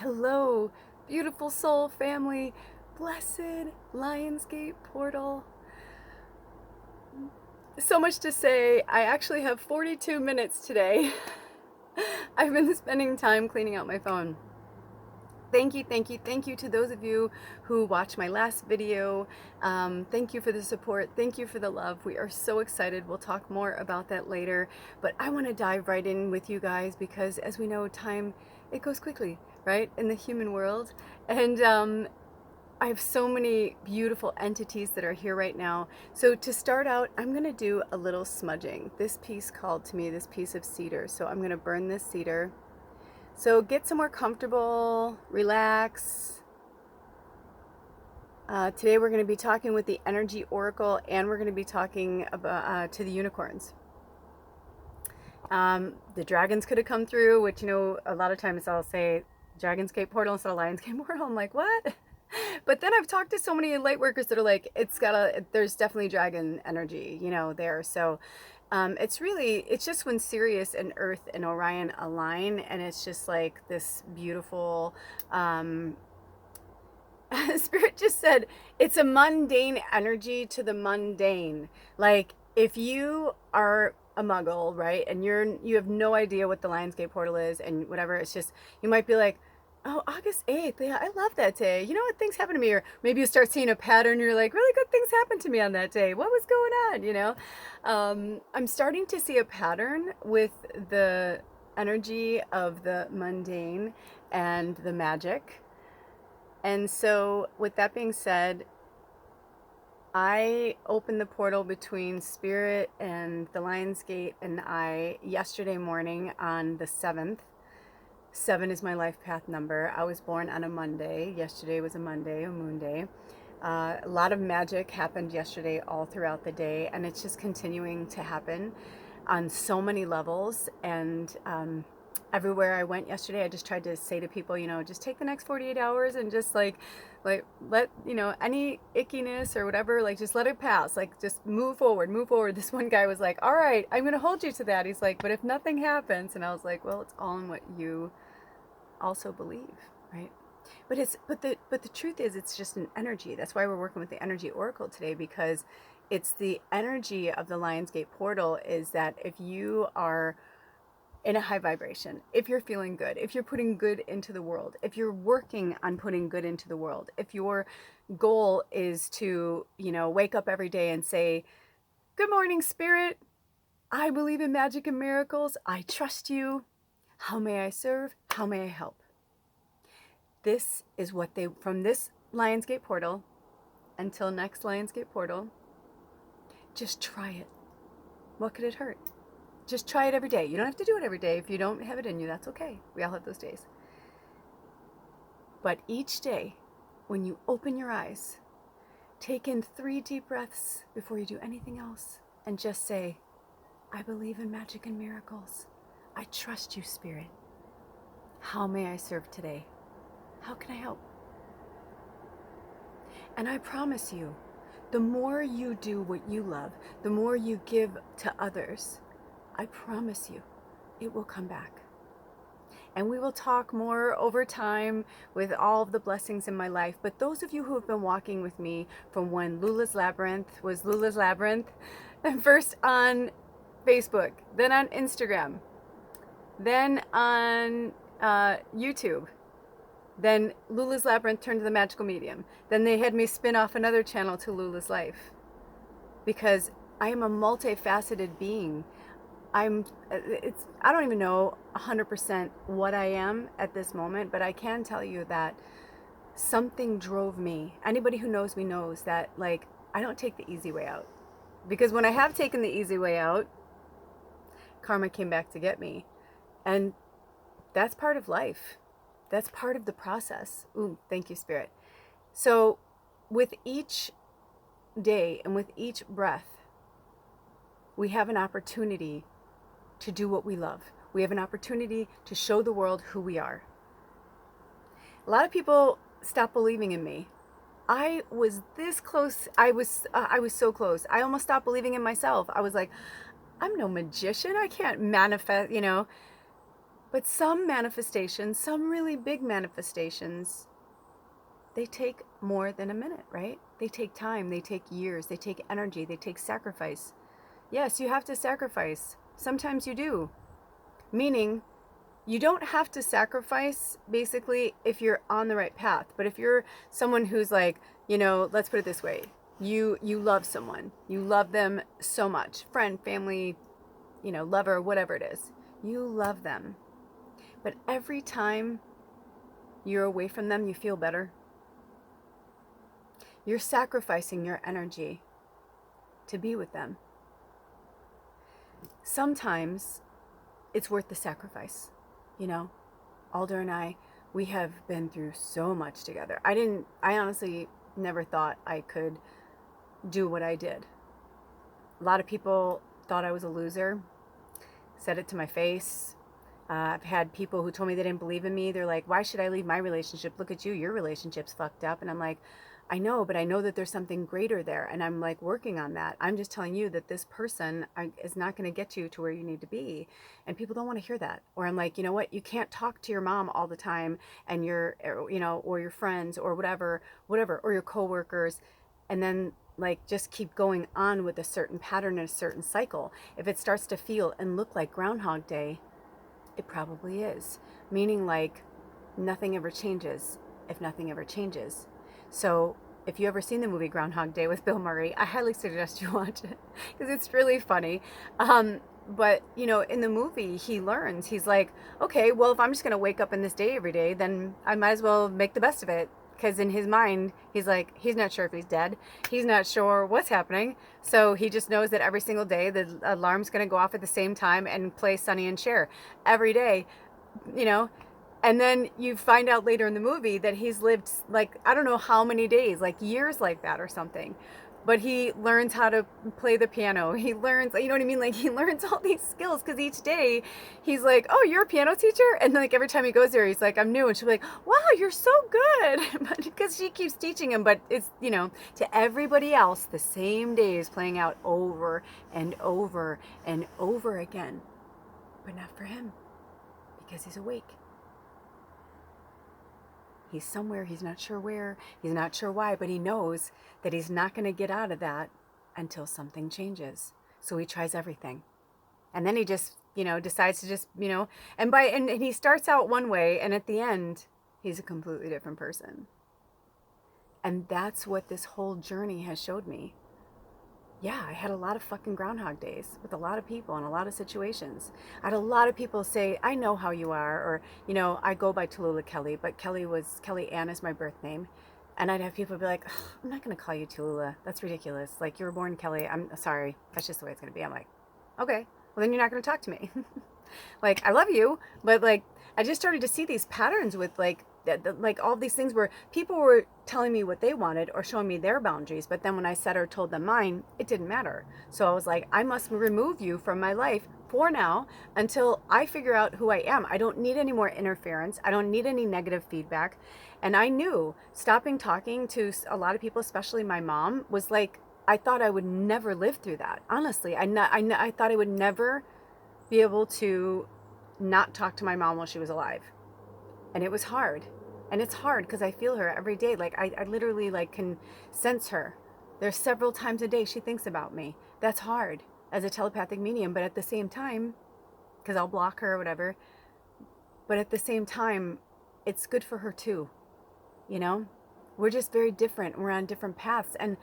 Hello, beautiful soul family, blessed Lionsgate portal. So much to say. I actually have 42 minutes today. I've been spending time cleaning out my phone. Thank you, thank you, thank you to those of you who watched my last video. Thank you for the support. Thank you for the love. We are so excited. We'll talk more about that later. But I want to dive right in with you guys because, as we know, time, it goes quickly, right? In the human world. And I have so many beautiful entities that are here right now. So to start out, I'm going to do a little smudging. This piece called to me this piece of cedar. So I'm going to burn this cedar. So get somewhere comfortable, relax. Today we're going to be talking with the Energy Oracle, and we're going to be talking about to the unicorns. The dragons could have come through, which, you know, a lot of times I'll say Dragonscape portal instead of Lionsgate portal. I'm like, what? But then I've talked to so many light workers that are like, there's definitely dragon energy, you know, there. So it's just when Sirius and Earth and Orion align, and it's just like this beautiful, Spirit just said, it's a mundane energy to the mundane. Like, if you are a muggle, right, and you have no idea what the Lionsgate portal is and whatever, it's just, you might be like, oh, August 8th, yeah, I love that day. You know what, things happen to me. Or maybe you start seeing a pattern, you're like, really good things happened to me on that day. What was going on, you know? I'm starting to see a pattern with the energy of the mundane and the magic. And so with that being said, I opened the portal between Spirit and the Lionsgate and I yesterday morning on the 7th. 7 is my life path number. I was born on a Monday. Yesterday was a Monday, a moon day. A lot of magic happened yesterday all throughout the day, and it's just continuing to happen on so many levels. And everywhere I went yesterday, I just tried to say to people, you know, just take the next 48 hours and just like let, you know, any ickiness or whatever, like just let it pass, like just move forward, move forward. This one guy was like, all right, I'm going to hold you to that. He's like, but if nothing happens, and I was like, well, it's all in what you also believe, right? But the truth is, it's just an energy. That's why we're working with the Energy Oracle today, because it's the energy of the Lionsgate portal is that if you are in a high vibration, if you're feeling good, if you're putting good into the world, if you're working on putting good into the world, if your goal is to, you know, wake up every day and say, good morning, Spirit. I believe in magic and miracles. I trust you. How may I serve? How may I help? This is what they, from this Lionsgate portal until next Lionsgate portal, just try it. What could it hurt? Just try it every day. You don't have to do it every day. If you don't have it in you, that's okay. We all have those days. But each day, when you open your eyes, take in 3 deep breaths before you do anything else and just say, I believe in magic and miracles. I trust you, Spirit. How may I serve today? How can I help? And I promise you, the more you do what you love, the more you give to others, I promise you, it will come back. And we will talk more over time with all of the blessings in my life. But those of you who have been walking with me from when Lula's Labyrinth was Lula's Labyrinth, and first on Facebook, then on Instagram, then on YouTube, then Lula's Labyrinth turned to the Magical Medium. Then they had me spin off another channel to Lula's Life, because I am a multifaceted being. I don't even know 100% what I am at this moment, but I can tell you that something drove me. Anybody who knows me knows that, like, I don't take the easy way out, because when I have taken the easy way out, karma came back to get me. And that's part of life. That's part of the process. Ooh, thank you, Spirit. So with each day and with each breath, we have an opportunity to do what we love. We have an opportunity to show the world who we are. A lot of people stop believing in me. I was this close. I was so close. I almost stopped believing in myself. I was like, I'm no magician. I can't manifest, you know. But some manifestations, some really big manifestations, they take more than a minute, right? They take time, they take years, they take energy, they take sacrifice. Yes, you have to sacrifice. Sometimes you do. Meaning, you don't have to sacrifice basically if you're on the right path. But if you're someone who's like, let's put it this way. You love someone. You love them so much. Friend, family, lover, whatever it is. You love them. But every time you're away from them, you feel better. You're sacrificing your energy to be with them. Sometimes it's worth the sacrifice. Alder and I, we have been through so much together. I honestly never thought I could do what I did. A lot of people thought I was a loser, said it to my face. I've had people who told me they didn't believe in me. They're like, why should I leave my relationship? Look at you, your relationship's fucked up. And I'm like, I know, but I know that there's something greater there. And I'm like working on that. I'm just telling you that this person is not going to get you to where you need to be. And people don't want to hear that. Or I'm like, you know what? You can't talk to your mom all the time and or your friends or whatever, or your coworkers. And then just keep going on with a certain pattern and a certain cycle. If it starts to feel and look like Groundhog Day, it probably is. Meaning nothing ever changes if nothing ever changes. So if you ever seen the movie Groundhog Day with Bill Murray, I highly suggest you watch it because it's really funny. But in the movie, he learns, he's like, okay, well, if I'm just going to wake up in this day every day, then I might as well make the best of it. Because in his mind, he's like, he's not sure if he's dead. He's not sure what's happening. So he just knows that every single day the alarm's going to go off at the same time and play Sonny and Cher every day, And then you find out later in the movie that he's lived I don't know how many days, years like that or something. But he learns how to play the piano. He learns, you know what I mean? He learns all these skills because each day he's like, oh, you're a piano teacher? And every time he goes there, he's like, I'm new. And she'll be like, wow, you're so good. But because she keeps teaching him. But it's, to everybody else, the same day is playing out over and over and over again. But not for him because he's awake. He's somewhere, he's not sure where, he's not sure why, but he knows that he's not going to get out of that until something changes. So he tries everything. And then he just, decides to just, and he starts out one way, and at the end, he's a completely different person. And that's what this whole journey has showed me. Yeah, I had a lot of fucking Groundhog Days with a lot of people in a lot of situations. I had a lot of people say, I know how you are, or, I go by Tallulah Kelly, but Kelly Ann is my birth name. And I'd have people be like, I'm not going to call you Tallulah. That's ridiculous. You were born Kelly. I'm sorry. That's just the way it's going to be. I'm like, okay, well then you're not going to talk to me. I love you, but I just started to see these patterns with all these things where people were telling me what they wanted or showing me their boundaries, but then when I said or told them mine, it didn't matter. So I was like, I must remove you from my life for now until I figure out who I am. I don't need any more interference. I don't need any negative feedback. And I knew stopping talking to a lot of people, especially my mom, was I thought I would never live through that. Honestly, I thought I would never be able to not talk to my mom while she was alive. And it was hard. And it's hard because I feel her every day. I literally can sense her. There's several times a day she thinks about me. That's hard as a telepathic medium. But at the same time, because I'll block her or whatever, but at the same time, it's good for her too. We're just very different. We're on different paths. And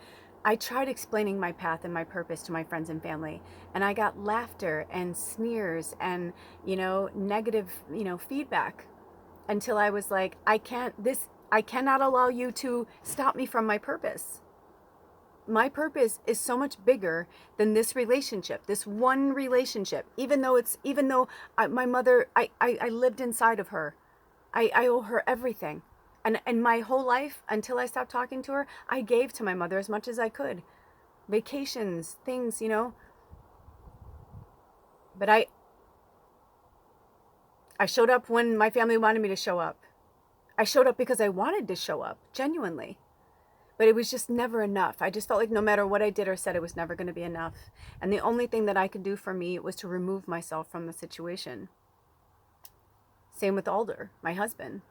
I tried explaining my path and my purpose to my friends and family. And I got laughter and sneers and, negative, feedback. Until I was like, I cannot allow you to stop me from my purpose. My purpose is so much bigger than this relationship, this one relationship. Even though my mother, I lived inside of her. I owe her everything. And my whole life, until I stopped talking to her, I gave to my mother as much as I could. Vacations, things, But I showed up when my family wanted me to show up. I showed up because I wanted to show up, genuinely. But it was just never enough. I just felt like no matter what I did or said, it was never going to be enough. And the only thing that I could do for me was to remove myself from the situation. Same with Alder, my husband.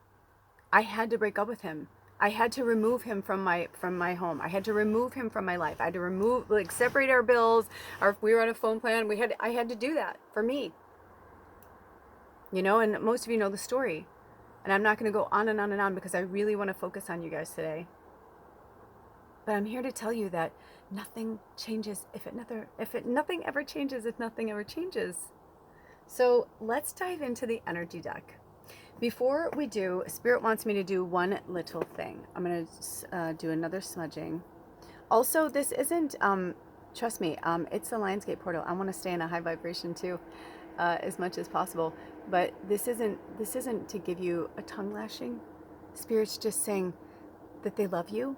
I had to break up with him. I had to remove him from my home. I had to remove him from my life. I had to remove, like, separate our bills. Or if we were on a phone plan, I had to do that for me. You know, and most of you know the story. And I'm not going to go on and on and on because I really want to focus on you guys today. But I'm here to tell you that nothing changes nothing ever changes if nothing ever changes. So let's dive into the energy deck. Before we do, Spirit wants me to do one little thing. I'm going to do another smudging. Also, this isn't, trust me, it's the Lionsgate portal. I want to stay in a high vibration too, as much as possible. But this isn't to give you a tongue lashing. Spirit's just saying that they love you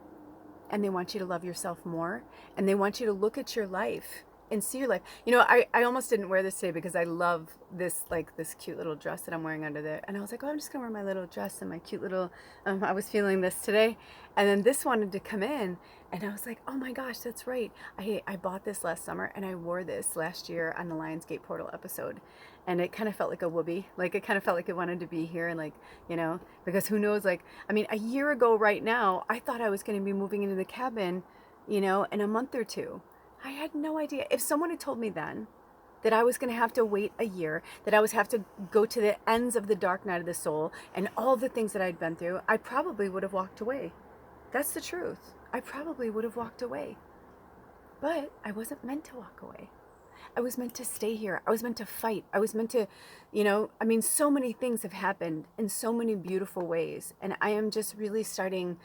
and they want you to love yourself more, and they want you to look at your life and see your life. You know, I almost didn't wear this today because I love this, like, this cute little dress that I'm wearing under there. And I was like, oh, I'm just gonna wear my little dress and my cute little, I was feeling this today. And then this wanted to come in and I was like, oh my gosh, that's right. I bought this last summer and I wore this last year on the Lionsgate Portal episode. And it kind of felt like a whoopee. Like, it kind of felt like it wanted to be here, and, like, you know, because who knows, like, I mean, a year ago right now, I thought I was going to be moving into the cabin, you know, in a month or two. I had no idea. If someone had told me then that I was going to have to wait a year, that I was have to go to the ends of the dark night of the soul and all the things that I'd been through, I probably would have walked away. That's the truth. I probably would have walked away. But I wasn't meant to walk away. I was meant to stay here. I was meant to fight. I was meant to, you know, I mean, so many things have happened in so many beautiful ways. And I am just really starting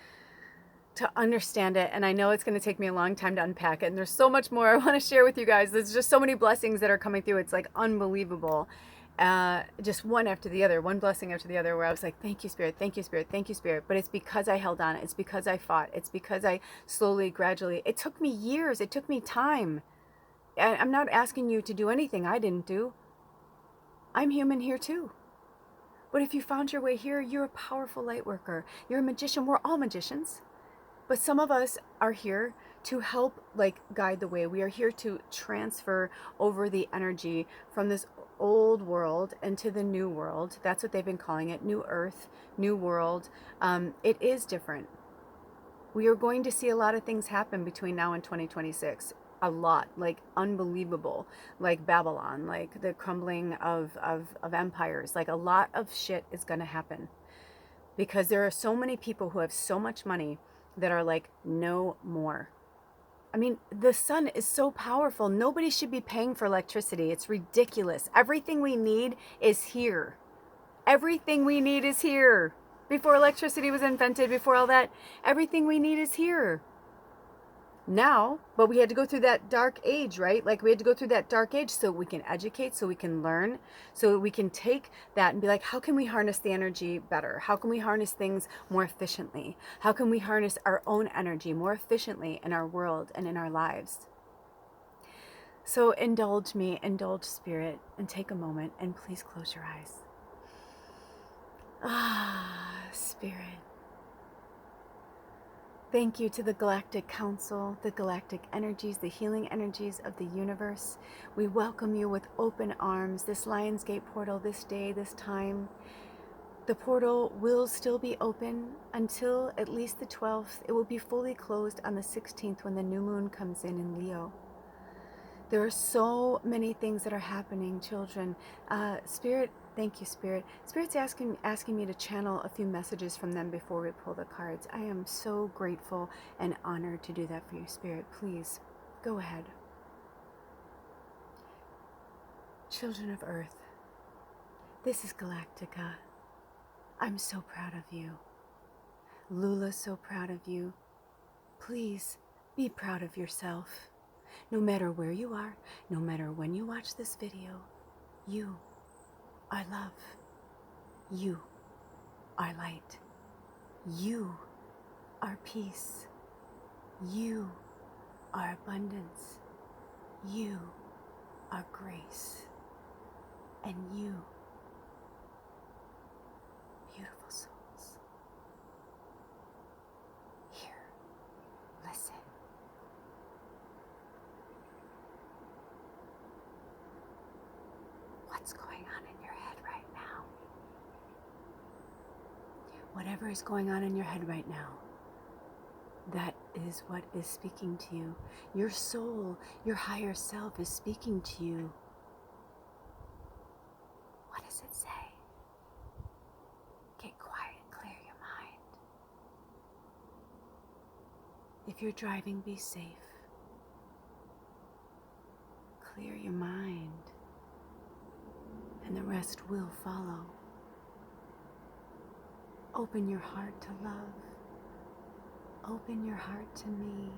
to understand it. And I know it's going to take me a long time to unpack it. And there's so much more I want to share with you guys. There's just so many blessings that are coming through. It's like unbelievable. Just one after the other, one blessing after the other, where I was like, thank you, Spirit, thank you, Spirit, thank you, Spirit. But it's because I held on. It's because I fought. It's because I slowly, gradually, it took me years. It took me time. I'm not asking you to do anything I didn't do. I'm human here too. But if you found your way here, you're a powerful light worker. You're a magician. We're all magicians. But some of us are here to help, like, guide the way. We are here to transfer over the energy from this old world into the new world. That's what they've been calling it. New earth, new world. It is different. We are going to see a lot of things happen between now and 2026. A lot, like unbelievable, like Babylon, like the crumbling of empires. Like, a lot of shit is going to happen because there are so many people who have so much money that are like, no more. I mean, the sun is so powerful. Nobody should be paying for electricity. It's ridiculous. Everything we need is here. Everything we need is here. Before electricity was invented, before all that, everything we need is here. Now, but we had to go through that dark age, right? Like, we had to go through that dark age so we can educate, so we can learn, so we can take that and be like, how can we harness the energy better? How can we harness things more efficiently? How can we harness our own energy more efficiently in our world and in our lives? So indulge me, indulge Spirit, and take a moment and please close your eyes. Ah, Spirit. Thank you to the Galactic Council, the galactic energies, the healing energies of the universe. We welcome you with open arms, this Lionsgate portal, this day, this time. The portal will still be open until at least the 12th. It will be fully closed on the 16th when the new moon comes in Leo. There are so many things that are happening, children. Spirit, thank you, Spirit. Spirit's asking me to channel a few messages from them before we pull the cards. I am so grateful and honored to do that for you, Spirit. Please, go ahead. Children of Earth, this is Galactica. I'm so proud of you. Lula's so proud of you. Please, be proud of yourself. No matter where you are, no matter when you watch this video, you are love. You are light. You are peace. You are abundance. You are grace. And you, beautiful souls, here, listen. What's going on in your head right now? whatever is going on in your head right now, that is what is speaking to you. Your soul, your higher self is speaking to you. What does it say? Get quiet and clear your mind. If you're driving, be safe. Clear your mind, and the rest will follow. Open your heart to love. Open your heart to me,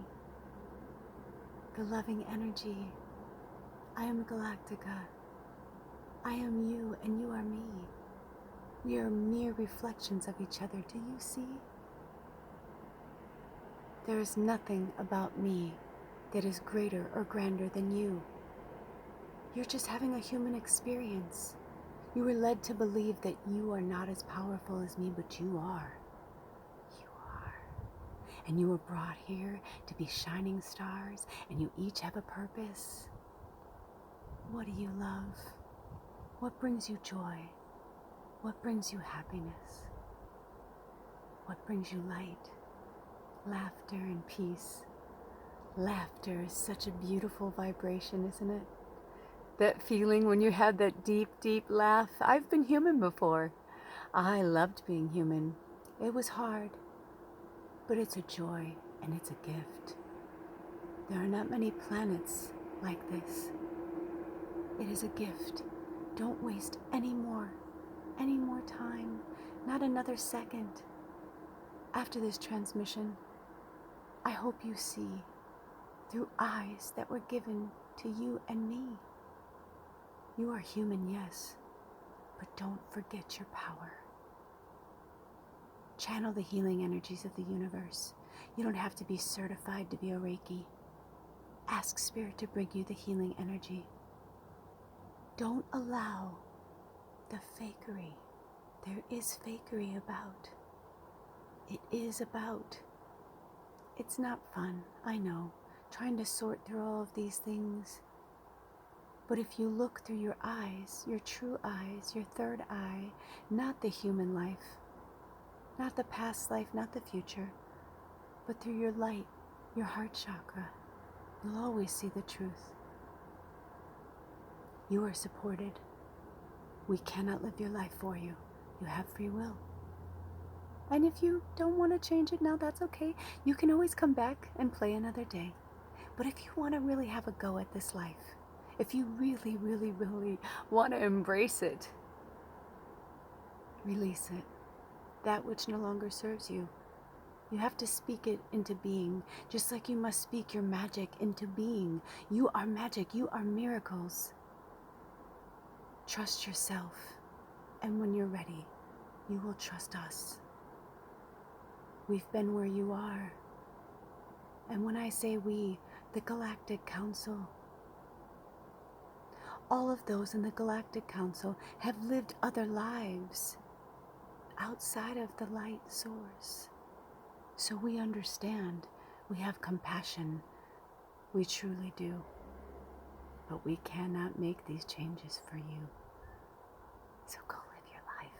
the loving energy. I am Galactica. I am you, and you are me. We are mere reflections of each other. Do you see? There is nothing about me that is greater or grander than you. You're just having a human experience. You were led to believe that you are not as powerful as me, but you are. You are. And you were brought here to be shining stars, and you each have a purpose. What do you love? What brings you joy? What brings you happiness? What brings you light, laughter, and peace? Laughter is such a beautiful vibration, isn't it? That feeling when you have that deep, deep laugh. I've been human before. I loved being human. It was hard, but it's a joy and it's a gift. There are not many planets like this. It is a gift. Don't waste any more time, not another second. After this transmission, I hope you see through eyes that were given to you and me. You are human, yes, but don't forget your power. Channel the healing energies of the universe. You don't have to be certified to be a Reiki. Ask Spirit to bring you the healing energy. Don't allow the fakery. There is fakery about. It is about. It's not fun, I know, trying to sort through all of these things. But if you look through your eyes, your true eyes, your third eye, not the human life, not the past life, not the future, but through your light, your heart chakra, you'll always see the truth. You are supported. We cannot live your life for you. You have free will. And if you don't want to change it now, that's okay. You can always come back and play another day. But if you want to really have a go at this life, if you really, really, really want to embrace it, release it. That which no longer serves you. You have to speak it into being, just like you must speak your magic into being. You are magic. You are miracles. Trust yourself. And when you're ready, you will trust us. We've been where you are. And when I say we, the Galactic Council, all of those in the Galactic Council have lived other lives outside of the light source. So we understand. We have compassion. We truly do. But we cannot make these changes for you. So go live your life.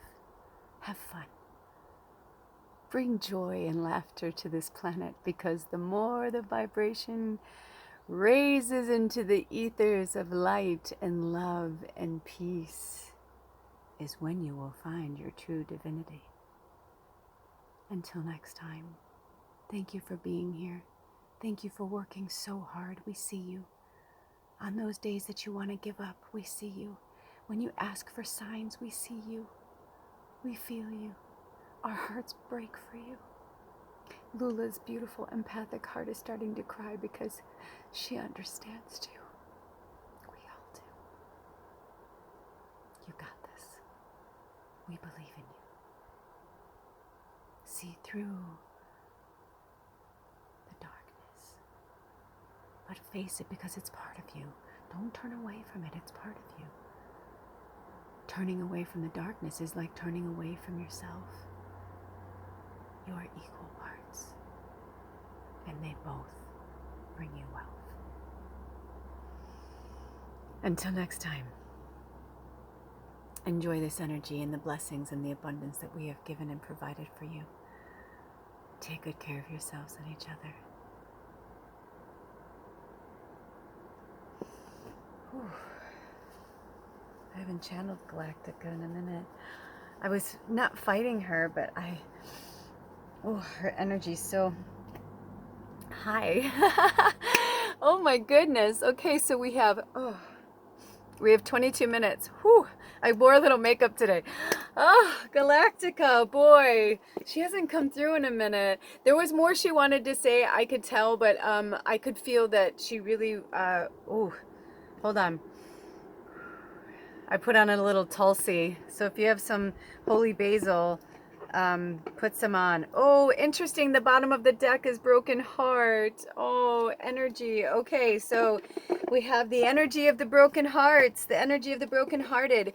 Have fun. Bring joy and laughter to this planet, because the more the vibration raises into the ethers of light and love and peace, is when you will find your true divinity. Until next time, thank you for being here. Thank you for working so hard. We see you. On those days that you want to give up, we see you. When you ask for signs, we see you. We feel you. Our hearts break for you. Lula's beautiful empathic heart is starting to cry because she understands too. We all do. You got this. We believe in you. See through the darkness. But face it, because it's part of you. Don't turn away from it. It's part of you. Turning away from the darkness is like turning away from yourself. You are equal parts, and they both bring you wealth. Until next time, Enjoy this energy and the blessings and the abundance that we have given and provided for you. Take good care of yourselves and each other. Whew. I haven't channeled Galactic in a minute. I was not fighting her, but her energy's so high. Oh my goodness. Okay, so we have 22 minutes. Whew. I wore a little makeup today. Oh, Galactica, boy. She hasn't come through in a minute. There was more she wanted to say, I could tell, but I could feel that she really, hold on. I put on a little Tulsi. So if you have some holy basil, put some on. Oh, interesting. The bottom of the deck is broken heart. Oh, energy. Okay, so we have the energy of the broken hearts, the energy of the brokenhearted.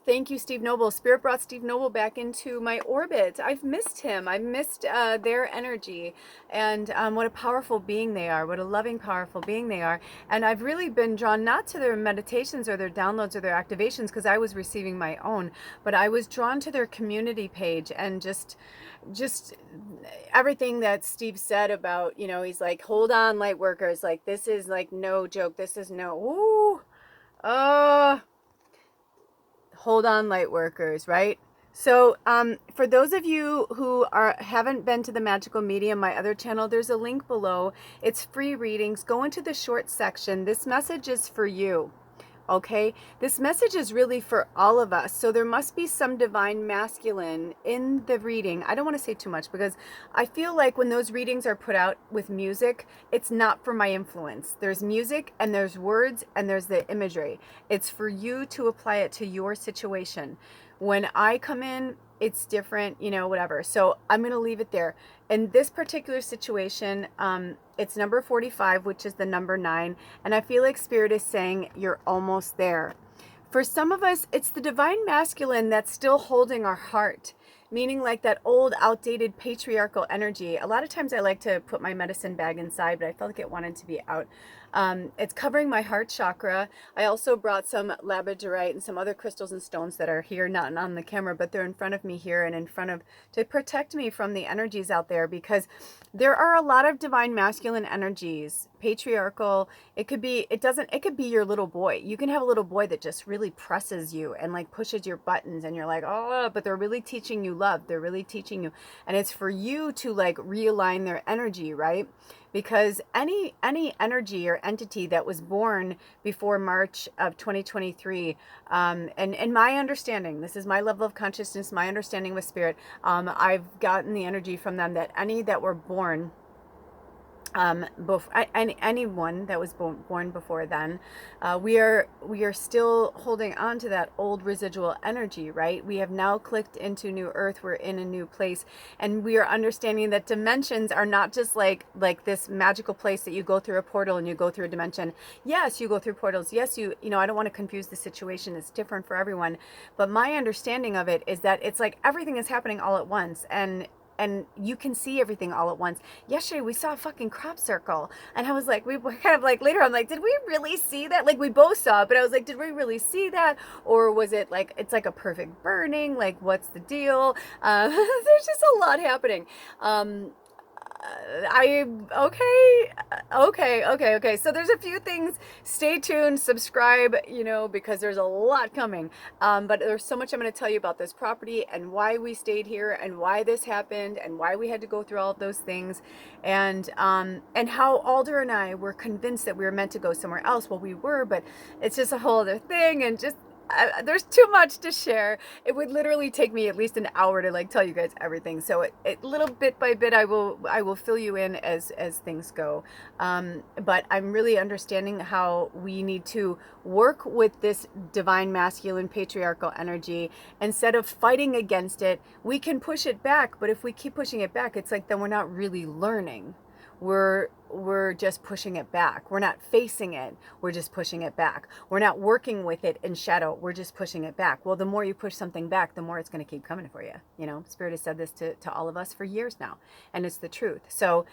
Thank you, Steve Noble. Spirit brought Steve Noble back into my orbit. I've missed him. I've missed their energy, and what a powerful being they are. What a loving, powerful being they are. And I've really been drawn not to their meditations or their downloads or their activations, because I was receiving my own, but I was drawn to their community page and just everything that Steve said about, he's like, hold on, light workers. Like, this is like no joke. This is no, hold on, light workers, right? So for those of you who haven't been to the Magical Medium, my other channel, there's a link below. It's free readings. Go into the short section. This message is for you. Okay, this message is really for all of us. So there must be some divine masculine in the reading. I don't want to say too much, because I feel like when those readings are put out with music, it's not for my influence. There's music and there's words and there's the imagery. It's for you to apply it to your situation. When I come in, it's different, whatever. So I'm going to leave it there. In this particular situation, it's number 45, which is the number 9. And I feel like Spirit is saying you're almost there. For some of us, it's the divine masculine that's still holding our heart, meaning like that old, outdated patriarchal energy. A lot of times I like to put my medicine bag inside, but I felt like it wanted to be out. It's covering my heart chakra. I also brought some labradorite and some other crystals and stones that are here, not on the camera, but they're in front of me here and in front of, to protect me from the energies out there, because there are a lot of divine masculine energies, patriarchal. It could be your little boy. You can have a little boy that just really presses you and like pushes your buttons, and you're like, oh, but they're really teaching you love. They're really teaching you. And it's for you to like realign their energy, right? Because any energy or entity that was born before March of 2023, and my understanding, this is my level of consciousness, my understanding with Spirit, I've gotten the energy from them that any that were born, anyone that was born before then, we are still holding on to that old residual energy, right? We have now clicked into new earth. We're in a new place, and we are understanding that dimensions are not just like this magical place that you go through a portal and you go through a dimension. Yes, you go through portals. Yes, I don't want to confuse the situation. It's different for everyone, but my understanding of it is that it's like everything is happening all at once, and you can see everything all at once. Yesterday we saw a fucking crop circle, and I was like, we were kind of like, later I'm like, did we really see that? Like, we both saw it, but I was like, did we really see that? Or was it like, it's like a perfect burning? Like, what's the deal? There's just a lot happening. Okay. So there's a few things. Stay tuned, subscribe, because there's a lot coming. But there's so much I'm going to tell you about this property and why we stayed here and why this happened and why we had to go through all of those things, and how Alder and I were convinced that we were meant to go somewhere else. Well, we were, but it's just a whole other thing, and just there's too much to share. It would literally take me at least an hour to like tell you guys everything. So it little bit by bit, I will fill you in as things go. But I'm really understanding how we need to work with this divine masculine patriarchal energy. Instead of fighting against it, we can push it back. But if we keep pushing it back, it's like then we're not really learning. We're just pushing it back. We're not facing it. We're just pushing it back. We're not working with it in shadow. We're just pushing it back. Well, the more you push something back, the more it's going to keep coming for you. Spirit has said this to all of us for years now, and it's the truth. So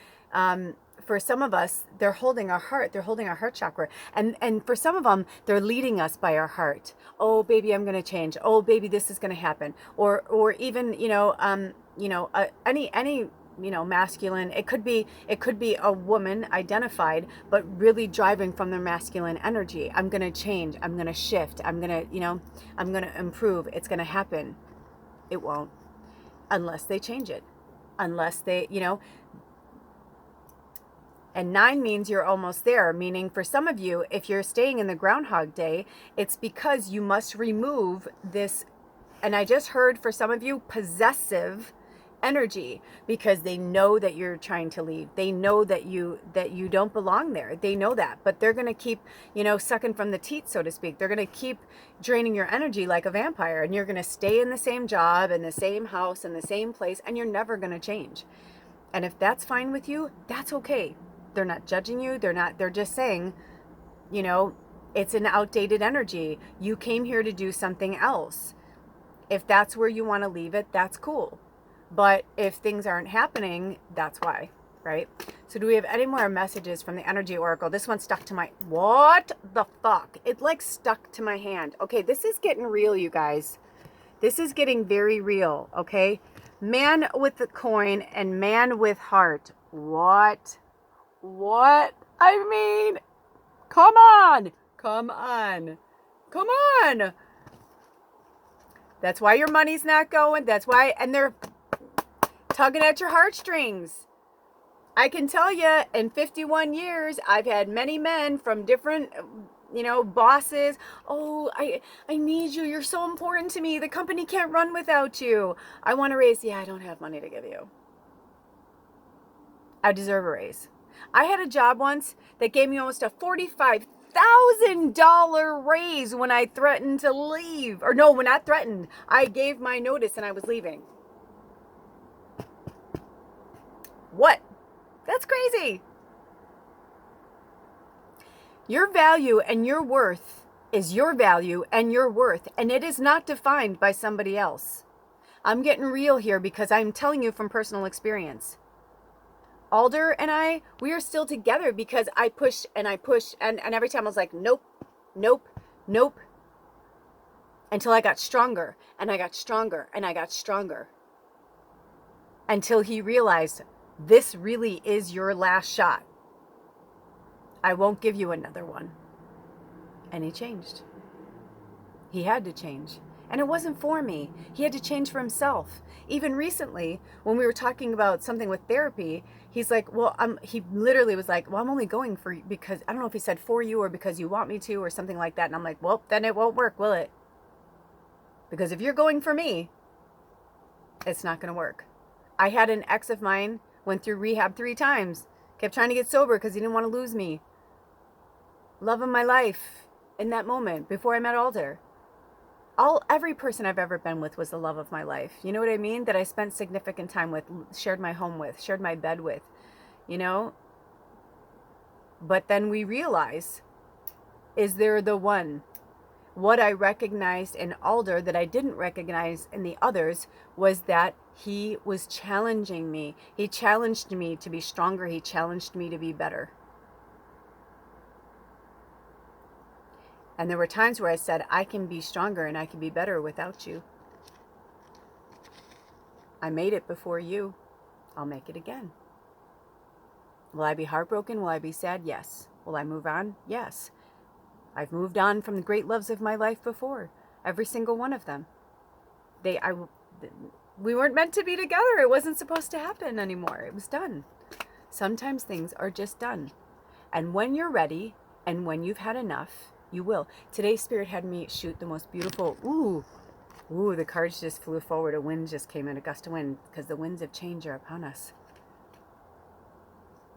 for some of us, they're holding our heart. They're holding our heart chakra. And for some of them, they're leading us by our heart. Oh, baby, I'm going to change. Oh, baby, this is going to happen. Or even, any masculine, it could be a woman identified, but really driving from their masculine energy. I'm going to change. I'm going to shift. I'm going to, I'm going to improve. It's going to happen. It won't, unless they change it, unless they, and 9 means you're almost there, meaning for some of you, if you're staying in the Groundhog Day, it's because you must remove this, and I just heard for some of you, possessive energy, because they know that you're trying to leave. They know that you don't belong there. They know that, but they're going to keep, sucking from the teat, so to speak. They're going to keep draining your energy like a vampire, and you're going to stay in the same job, in the same house, in the same place, and you're never going to change. And if that's fine with you, that's okay. They're not judging you. They're just saying, it's an outdated energy. You came here to do something else. If that's where you want to leave it, that's cool. But if things aren't happening, that's why, right? So do we have any more messages from the Energy Oracle? This one stuck to my, what the fuck? It like stuck to my hand. Okay, this is getting real, you guys. This is getting very real, okay? Man with the coin and man with heart. What? I mean, come on. That's why your money's not going. That's why, and they're tugging at your heartstrings. I can tell you, in 51 years, I've had many men from different, bosses. Oh, I need you. You're so important to me. The company can't run without you. I want a raise. Yeah, I don't have money to give you. I deserve a raise. I had a job once that gave me almost a $45,000 raise when I threatened to leave. Or no, when I threatened, I gave my notice and I was leaving. What? That's crazy. Your value and your worth is your value and your worth, and it is not defined by somebody else. I'm getting real here because I'm telling you from personal experience. Alder and I, we are still together because I pushed and every time I was like, nope, until I got stronger and I got stronger and I got stronger. Until he realized, this really is your last shot. I won't give you another one. And he changed. He had to change. And it wasn't for me. He had to change for himself. Even recently, when we were talking about something with therapy, he's like, he literally was like, well, I'm only going for you because, I don't know if he said for you or because you want me to or something like that. And I'm like, well, then it won't work, will it? Because if you're going for me, it's not going to work. I had an ex of mine, went through rehab 3 times, kept trying to get sober because he didn't want to lose me. Love of my life in that moment before I met Alder. Every person I've ever been with was the love of my life. You know what I mean? That I spent significant time with, shared my home with, shared my bed with, But then we realize, is there the one? What I recognized in Alder that I didn't recognize in the others was that he was challenging me. He challenged me to be stronger. He challenged me to be better. And there were times where I said, I can be stronger and I can be better without you. I made it before you. I'll make it again. Will I be heartbroken? Will I be sad? Yes. Will I move on? Yes. I've moved on from the great loves of my life before. Every single one of them. We weren't meant to be together. It wasn't supposed to happen anymore. It was done. Sometimes things are just done. And when you're ready and when you've had enough, you will. Today, Spirit had me shoot the most beautiful, the cards just flew forward. A wind just came in, a gust of wind, because the winds of change are upon us.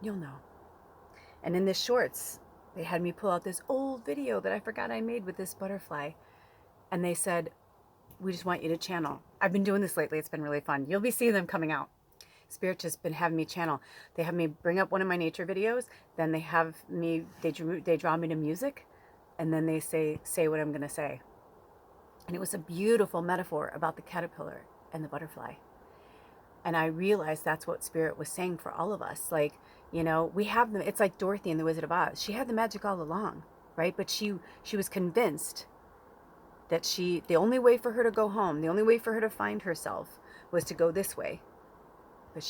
You'll know. And in this shorts, they had me pull out this old video that I forgot I made with this butterfly. And they said, we just want you to channel. I've been doing this lately. It's been really fun. You'll be seeing them coming out. Spirit just been having me channel. They have me bring up one of my nature videos. Then they have me, they draw me to music. And then they say what I'm going to say. And it was a beautiful metaphor about the caterpillar and the butterfly. And I realized that's what Spirit was saying for all of us. Like, you know, we have them. It's like Dorothy in The Wizard of Oz. She had the magic all along, right? But she was convinced that the only way for her to go home, the only way for her to find herself was to go this way. But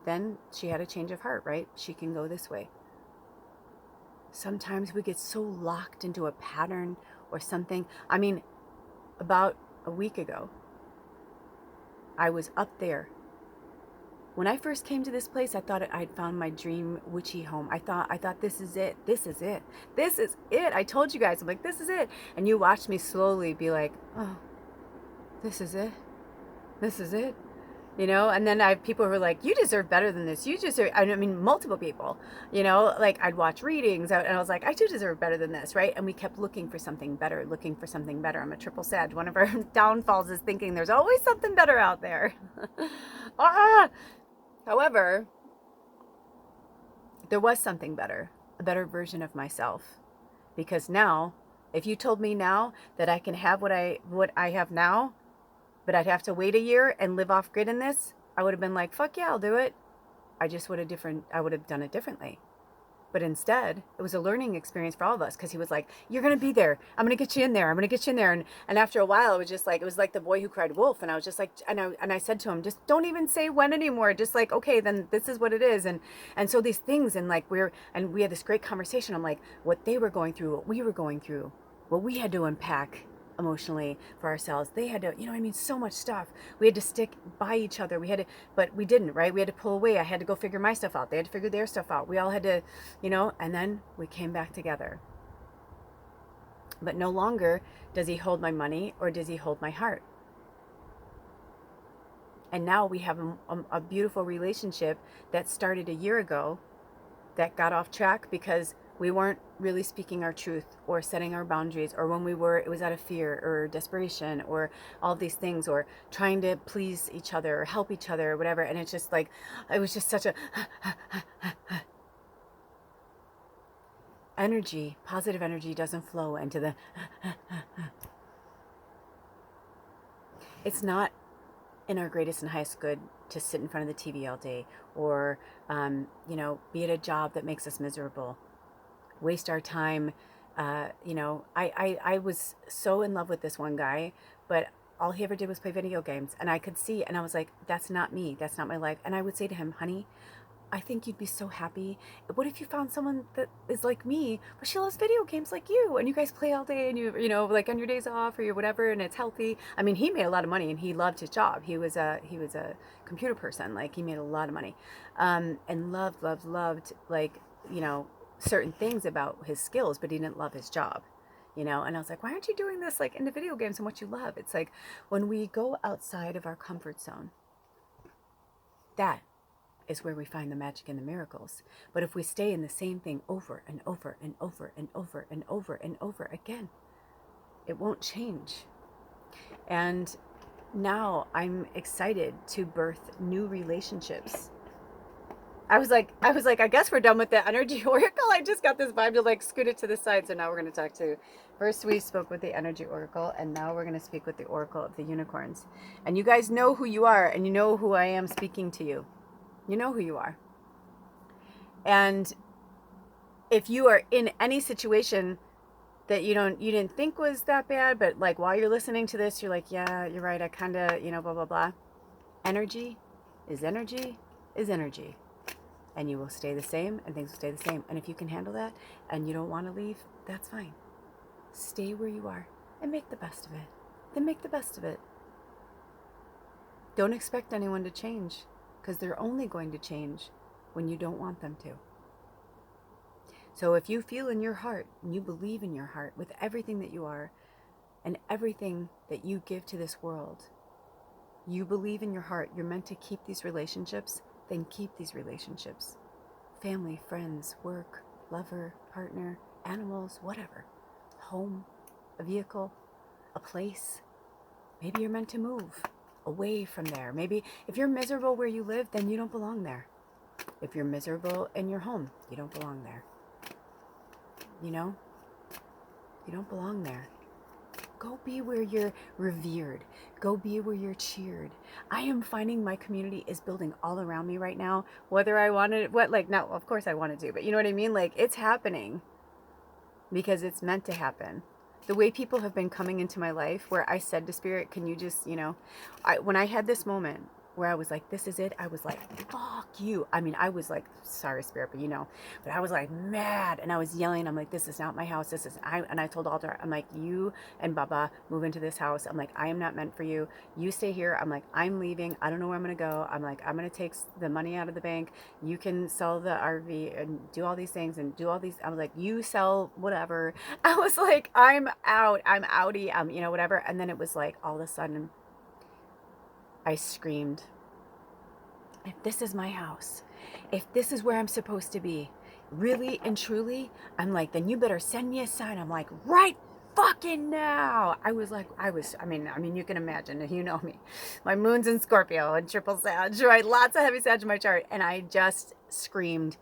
then she had a change of heart, right? She can go this way. Sometimes we get so locked into a pattern or something. I mean, about a week ago, I was up there. When I first came to this place, I thought I'd found my dream witchy home. I thought this is it. This is it. This is it. I told you guys, I'm like, this is it. And you watched me slowly be like, oh, this is it. This is it. You know, and then I have people who are like, you deserve better than this. You deserve, I mean, multiple people, you know, like I'd watch readings and I was like, I do deserve better than this, right? And we kept looking for something better, looking for something better. I'm a triple Sag. One of our downfalls is thinking there's always something better out there. However, there was something better, a better version of myself. Because now, if you told me now that I can have what I have now, but I'd have to wait a year and live off grid in this, I would have been like, fuck yeah, I'll do it. I would have done it differently. But instead, it was a learning experience for all of us, because he was like, you're going to be there. I'm going to get you in there. I'm going to get you in there. And after a while, it was like the boy who cried wolf. And I was just like, and I said to him, just don't even say when anymore. Just like, okay, then this is what it is. And so these things, and like we had this great conversation. I'm like, what they were going through, what we were going through, what we had to unpack emotionally for ourselves. They had to, you know what I mean, so much stuff. We had to stick by each other. But we didn't, right? We had to pull away. I had to go figure my stuff out. They had to figure their stuff out. We all had to, you know, and then we came back together. But no longer does he hold my money or does he hold my heart. And now we have a beautiful relationship that started a year ago that got off track because we weren't really speaking our truth or setting our boundaries, or when we were, it was out of fear or desperation or all these things, or trying to please each other or help each other or whatever. And it's just like, it was just such a energy, positive energy doesn't flow into the it's not in our greatest and highest good to sit in front of the TV all day, or you know, be at a job that makes us miserable, waste our time. You know, I was so in love with this one guy, but all he ever did was play video games. And I could see, and I was like, that's not me. That's not my life. And I would say to him, honey, I think you'd be so happy. What if you found someone that is like me, but she loves video games like you, and you guys play all day, and you know, like on your days off or your whatever, and it's healthy. I mean, he made a lot of money, and he loved his job. He was a computer person. Like, he made a lot of money, and loved, like, you know, certain things about his skills, but he didn't love his job, you know. And I was like, why aren't you doing this, like, into video games and what you love? It's like, when we go outside of our comfort zone, that is where we find the magic and the miracles. But if we stay in the same thing over and over and over and over and over and over again, it won't change. And now I'm excited to birth new relationships. I was like, I guess we're done with the energy oracle. I just got this vibe to like scoot it to the side. So now we're going to talk to, first we spoke with the energy oracle, and now we're going to speak with the oracle of the unicorns. And you guys know who you are, and you know who I am speaking to you. You know who you are. And if you are in any situation that you didn't think was that bad, but like while you're listening to this, you're like, yeah, you're right. I kind of, you know, blah, blah, blah. Energy is energy is energy. And you will stay the same, and things will stay the same. And if you can handle that and you don't want to leave, that's fine. Stay where you are and make the best of it. Then make the best of it. Don't expect anyone to change, because they're only going to change when you don't want them to. So if you feel in your heart, and you believe in your heart with everything that you are and everything that you give to this world, you believe in your heart you're meant to keep these relationships, then keep these relationships. Family, friends, work, lover, partner, animals, whatever. Home, a vehicle, a place. Maybe you're meant to move away from there. Maybe if you're miserable where you live, then you don't belong there. If you're miserable in your home, you don't belong there. You know? You don't belong there. Go be where you're revered. Go be where you're cheered. I am finding my community is building all around me right now. Whether I wanted, no, of course I wanted to, but you know what I mean? Like, it's happening because it's meant to happen. The way people have been coming into my life where I said to Spirit, can you just, when I had this moment where I was like, this is it, I was like, fuck you. I mean, I was like, sorry, Spirit, but I was like mad, and I was yelling. I'm like, this is not my house. And I told Alder, I'm like, you and Baba move into this house. I'm like, I am not meant for you. You stay here. I'm like, I'm leaving. I don't know where I'm going to go. I'm like, I'm going to take the money out of the bank. You can sell the RV and do all these things and do all these. I was like, you sell whatever. I was like, I'm out. I'm outie. Whatever. And then it was like, all of a sudden, I screamed, if this is my house, if this is where I'm supposed to be, really and truly, I'm like, then you better send me a sign. I'm like, right fucking now. I mean, you can imagine, you know me. My moon's in Scorpio and triple Sag, right? Lots of heavy Sag in my chart. And I just screamed,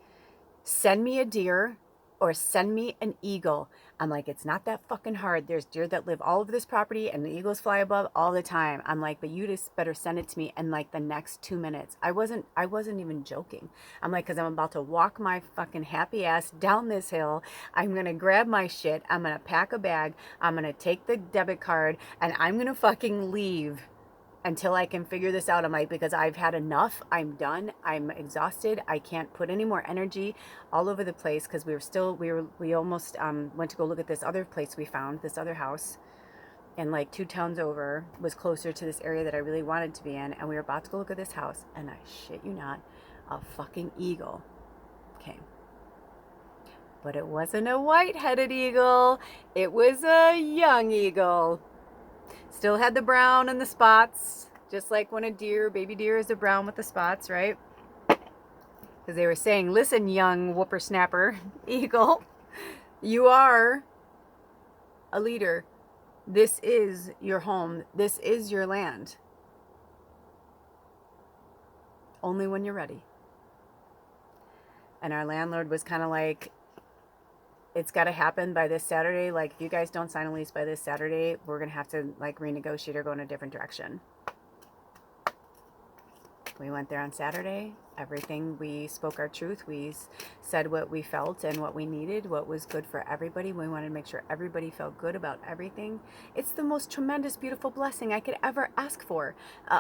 send me a deer or send me an eagle. I'm like, it's not that fucking hard. There's deer that live all over this property and the eagles fly above all the time. I'm like, but you just better send it to me in like the next 2 minutes. I wasn't even joking. I'm like, because I'm about to walk my fucking happy ass down this hill. I'm going to grab my shit. I'm going to pack a bag. I'm going to take the debit card and I'm going to fucking leave until I can figure this out. I'm like, because I've had enough. I'm done. I'm exhausted. I can't put any more energy all over the place, because we almost went to go look at this other place we found, this other house, and like 2 towns over was closer to this area that I really wanted to be in. And we were about to go look at this house, and I shit you not, a fucking eagle came. But it wasn't a white-headed eagle. It was a young eagle. Still had the brown and the spots, just like when a baby deer is a brown with the spots, right? Because they were saying, listen, young whippersnapper eagle, you are a leader. This is your home. This is your land. Only when you're ready. And our landlord was kind of like, it's got to happen by this Saturday. Like, if you guys don't sign a lease by this Saturday, we're going to have to like renegotiate or go in a different direction. We went there on Saturday. Everything, we spoke our truth. We said what we felt and what we needed, what was good for everybody. We wanted to make sure everybody felt good about everything. It's the most tremendous, beautiful blessing I could ever ask for.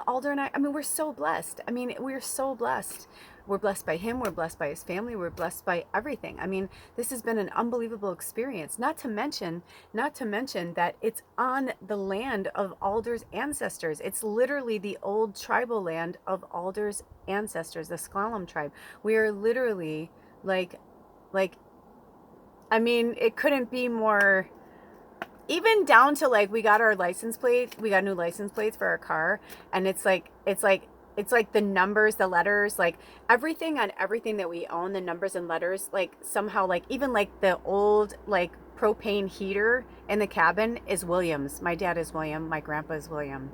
Alder and I mean, we're so blessed. I mean, we're so blessed. We're blessed by him. We're blessed by his family. We're blessed by everything. I mean, this has been an unbelievable experience. Not to mention that it's on the land of Alder's ancestors. It's literally the old tribal land of Alder's ancestors, the Sklallam tribe. We are literally I mean, it couldn't be more. Even down to like, we got our license plate. We got new license plates for our car, and it's like the numbers, the letters, like everything on everything that we own, the numbers and letters, like somehow, like even like the old like propane heater in the cabin is Williams. My dad is William. My grandpa is William.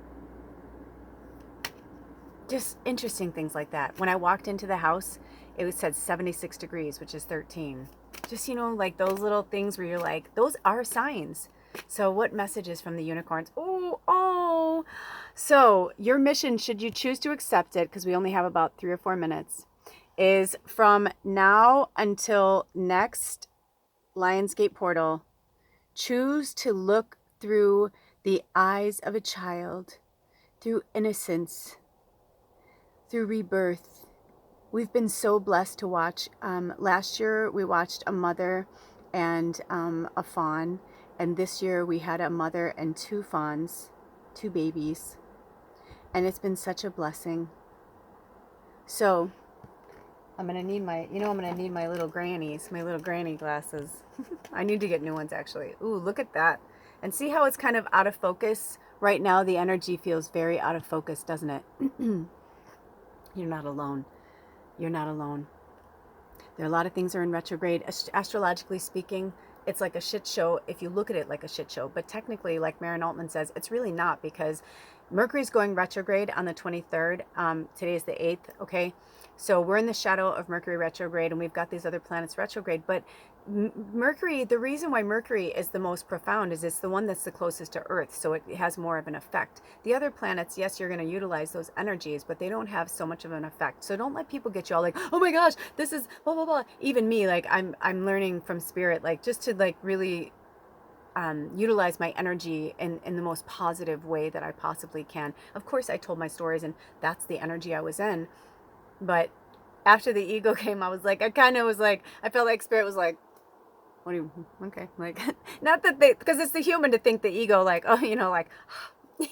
Just interesting things like that. When I walked into the house, it said 76 degrees, which is 13. Just, like those little things where you're like, those are signs. So what messages from the unicorns? Oh. So your mission, should you choose to accept it, because we only have about 3 or 4 minutes, is from now until next Lionsgate portal, choose to look through the eyes of a child, through innocence, through rebirth. We've been so blessed to watch. Last year we watched a mother and a fawn. And this year we had a mother and 2 fawns, 2 babies. And it's been such a blessing. So I'm going to need my little grannies, my little granny glasses. I need to get new ones, actually. Ooh, look at that. And see how it's kind of out of focus right now? The energy feels very out of focus, doesn't it? You're not alone. You're not alone. There are a lot of things that are in retrograde. Astrologically speaking, it's like a shit show if you look at it like a shit show. But technically, like Marin Altman says, it's really not, because Mercury's going retrograde on the 23rd. Today is the 8th, okay? So we're in the shadow of Mercury retrograde, and we've got these other planets retrograde. But Mercury, the reason why Mercury is the most profound is it's the one that's the closest to Earth, so it has more of an effect. The other planets, yes, you're going to utilize those energies, but they don't have so much of an effect. So don't let people get you all like, oh my gosh, this is blah blah blah. Even me, like I'm learning from Spirit, like just to like really utilize my energy in the most positive way that I possibly can. Of course, I told my stories, and that's the energy I was in. But after the ego came, I was like, I kind of was like, I felt like Spirit was like, what do you, okay, like, not that they, because it's the human to think the ego, like, oh, you know, like,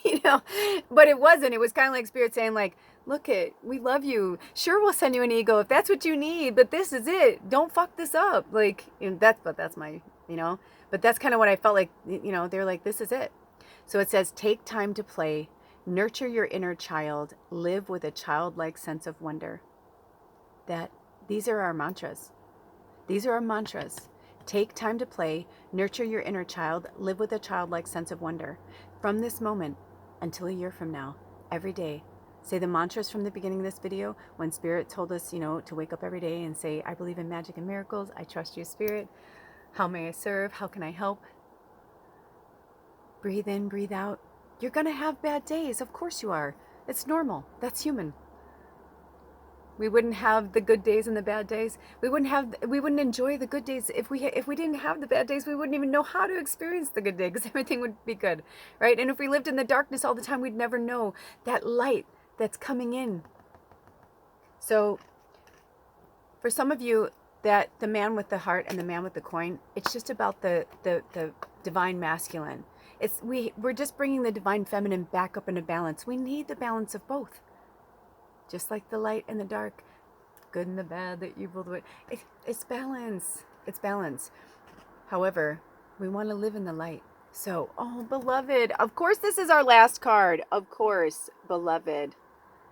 you know, but it wasn't. It was kind of like Spirit saying, like, look it, we love you. Sure, we'll send you an ego if that's what you need, but this is it. Don't fuck this up. Like, you know, that's my, you know, but that's kind of what I felt like, you know, they're like, this is it. So it says, take time to play, nurture your inner child, live with a childlike sense of wonder. That these are our mantras. These are our mantras. Take time to play, nurture your inner child, live with a childlike sense of wonder. From this moment until a year from now, every day, say the mantras from the beginning of this video when Spirit told us, you know, to wake up every day and say, I believe in magic and miracles. I trust you, Spirit. How may I serve? How can I help? Breathe in, breathe out. You're going to have bad days. Of course you are. It's normal. That's human. We wouldn't have the good days and the bad days. We wouldn't enjoy the good days if we didn't have the bad days. We wouldn't even know how to experience the good day because everything would be good, right? And if we lived in the darkness all the time, we'd never know that light that's coming in. So for some of you, that the man with the heart and the man with the coin, it's just about the divine masculine. We're just bringing the divine feminine back up into balance. We need the balance of both. Just like the light and the dark, good and the bad, the evil, the it's balance. It's balance. However, we want to live in the light. So, oh, beloved, of course this is our last card. Of course, beloved.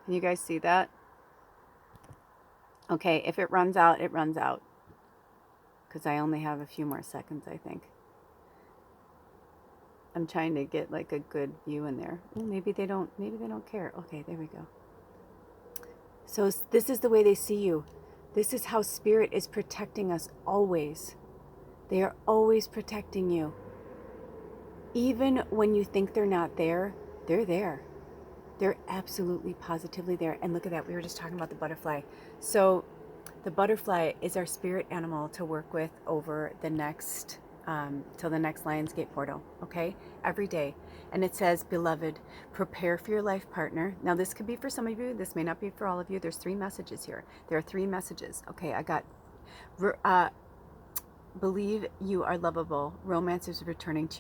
Can you guys see that? Okay, if it runs out, it runs out. Because I only have a few more seconds, I think. I'm trying to get like a good view in there. Well, maybe they don't care. Okay, there we go. So this is the way they see you. This is how Spirit is protecting us always. They are always protecting you. Even when you think they're not there, they're there. They're absolutely positively there. And look at that. We were just talking about the butterfly. So the butterfly is our spirit animal to work with over the next, till the next Lionsgate portal. Okay? Every day. And it says, beloved, prepare for your life partner. Now, this could be for some of you. This may not be for all of you. There's 3 messages here. There are 3 messages. Okay, I got, believe you are lovable. Romance is returning to